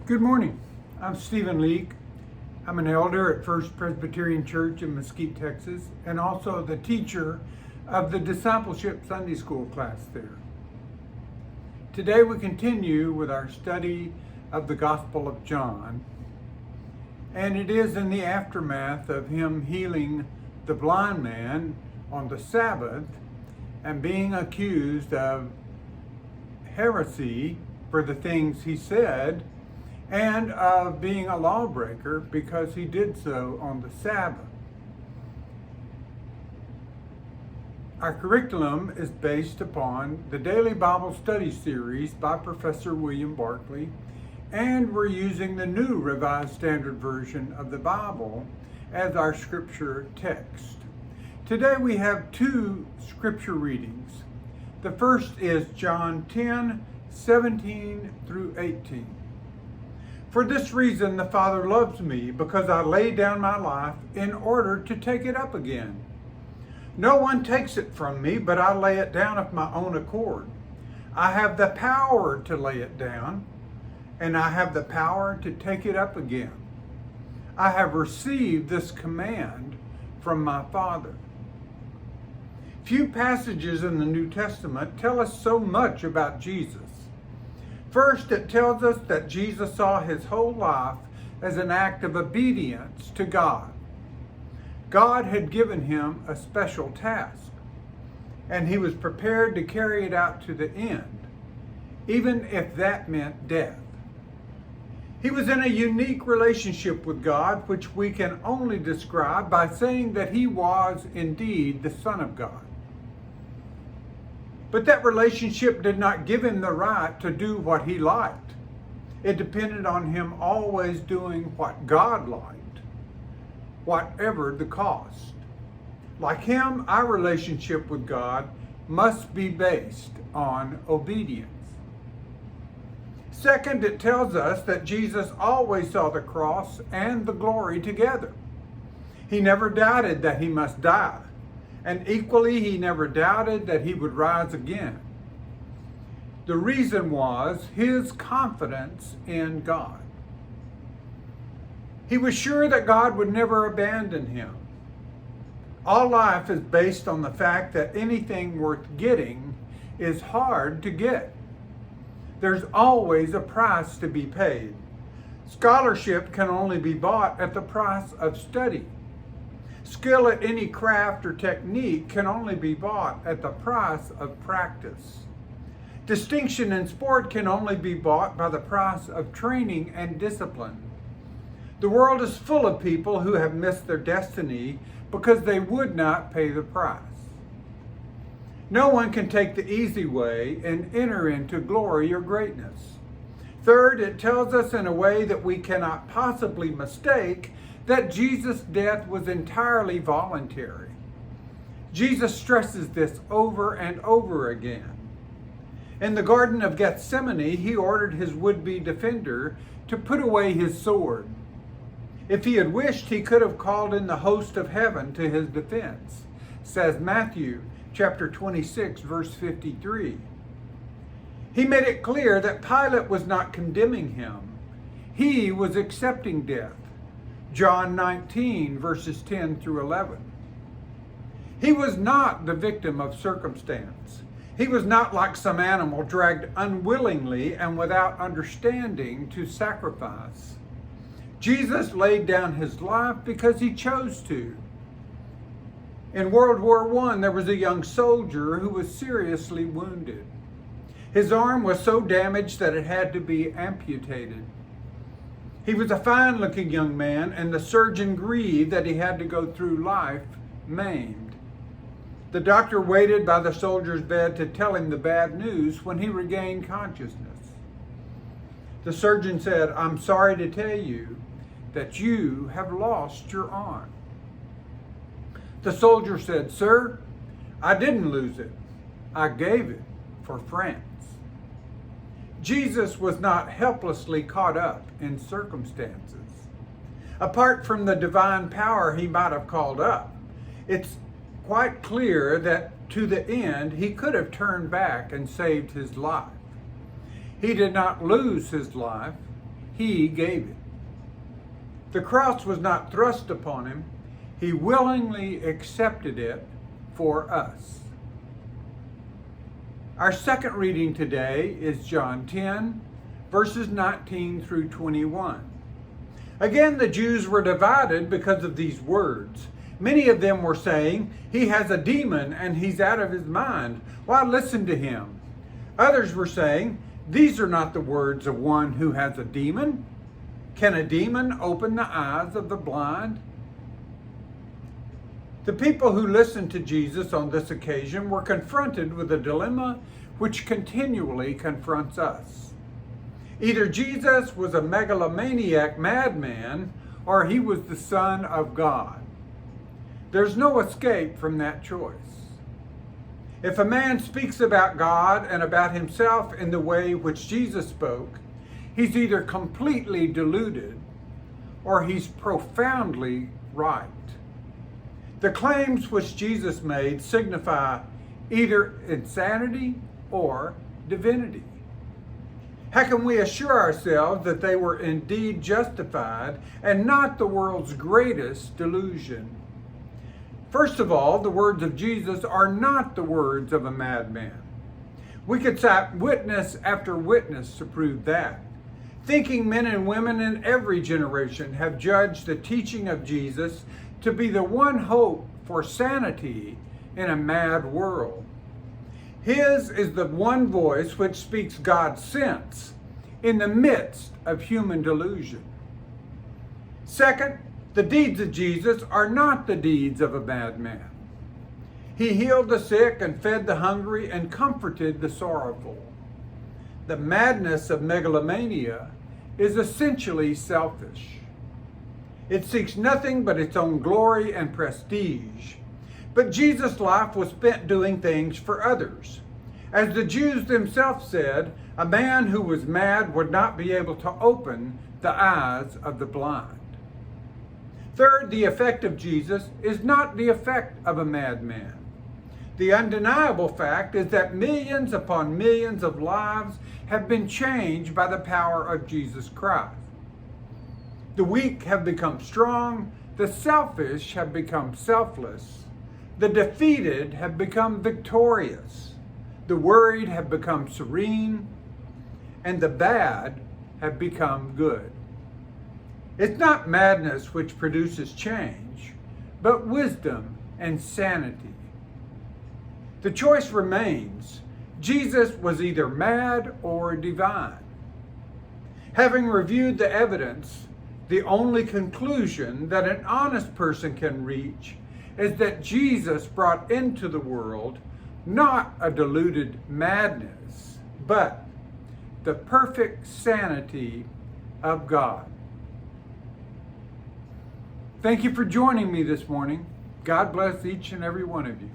Good morning. I'm Stephen Leake. I'm an elder at First Presbyterian Church in Mesquite, Texas, and also the teacher of the Discipleship Sunday School class there. Today we continue with our study of the Gospel of John, and it is in the aftermath of him healing the blind man on the Sabbath and being accused of heresy for the things he said, and of being a lawbreaker because he did so on the Sabbath. Our curriculum is based upon the Daily Bible Study Series by Professor William Barclay, and we're using the New Revised Standard Version of the Bible as our scripture text. Today we have two scripture readings. The first is John 10:17 through 18. For this reason the Father loves me, because I lay down my life in order to take it up again. No one takes it from me, but I lay it down of my own accord. I have the power to lay it down, and I have the power to take it up again. I have received this command from my Father. Few passages in the New Testament tell us so much about Jesus. First, it tells us that Jesus saw his whole life as an act of obedience to God. God had given him a special task, and he was prepared to carry it out to the end, even if that meant death. He was in a unique relationship with God, which we can only describe by saying that he was indeed the Son of God. But that relationship did not give him the right to do what he liked. It depended on him always doing what God liked, whatever the cost. Like him, our relationship with God must be based on obedience. Second, it tells us that Jesus always saw the cross and the glory together. He never doubted that he must die. And equally, he never doubted that he would rise again. The reason was his confidence in God. He was sure that God would never abandon him. All life is based on the fact that anything worth getting is hard to get. There's always a price to be paid. Scholarship can only be bought at the price of study. Skill at any craft or technique can only be bought at the price of practice. Distinction in sport can only be bought by the price of training and discipline. The world is full of people who have missed their destiny because they would not pay the price. No one can take the easy way and enter into glory or greatness. Third, it tells us in a way that we cannot possibly mistake that Jesus' death was entirely voluntary. Jesus stresses this over and over again. In the Garden of Gethsemane, he ordered his would-be defender to put away his sword. If he had wished, he could have called in the host of heaven to his defense, says Matthew chapter 26, verse 53. He made it clear that Pilate was not condemning him. He was accepting death. John 19, verses 10 through 11. He was not the victim of circumstance. He was not like some animal dragged unwillingly and without understanding to sacrifice. Jesus laid down his life because he chose to. In World War I, there was a young soldier who was seriously wounded. His arm was so damaged that it had to be amputated. He was a fine-looking young man, and the surgeon grieved that he had to go through life maimed. The doctor waited by the soldier's bed to tell him the bad news when he regained consciousness. The surgeon said, "I'm sorry to tell you that you have lost your arm." The soldier said, "Sir, I didn't lose it. I gave it for France." Jesus was not helplessly caught up in circumstances. Apart from the divine power he might have called up, it's quite clear that to the end he could have turned back and saved his life. He did not lose his life. he gave it. The cross was not thrust upon him. He willingly accepted it for us. Our second reading today is John 10, verses 19 through 21. Again, the Jews were divided because of these words. Many of them were saying, "He has a demon and he's out of his mind. Why listen to him?" Others were saying, "These are not the words of one who has a demon. Can a demon open the eyes of the blind?" The people who listened to Jesus on this occasion were confronted with a dilemma which continually confronts us. Either Jesus was a megalomaniac madman, or he was the Son of God. There's no escape from that choice. If a man speaks about God and about himself in the way which Jesus spoke, he's either completely deluded or he's profoundly right. The claims which Jesus made signify either insanity or divinity. How can we assure ourselves that they were indeed justified and not the world's greatest delusion? First of all, the words of Jesus are not the words of a madman. We could cite witness after witness to prove that. Thinking men and women in every generation have judged the teaching of Jesus to be the one hope for sanity in a mad world. His is the one voice which speaks God's sense in the midst of human delusion. Second, the deeds of Jesus are not the deeds of a madman. He healed the sick and fed the hungry and comforted the sorrowful. The madness of megalomania is essentially selfish. It seeks nothing but its own glory and prestige. But Jesus' life was spent doing things for others. As the Jews themselves said, a man who was mad would not be able to open the eyes of the blind. Third, the effect of Jesus is not the effect of a madman. The undeniable fact is that millions upon millions of lives have been changed by the power of Jesus Christ. The weak have become strong, the selfish have become selfless, the defeated have become victorious, the worried have become serene, and the bad have become good. It's not madness which produces change, but wisdom and sanity. The choice remains. Jesus was either mad or divine. Having reviewed the evidence, the only conclusion that an honest person can reach is that Jesus brought into the world not a deluded madness, but the perfect sanity of God. Thank you for joining me this morning. God bless each and every one of you.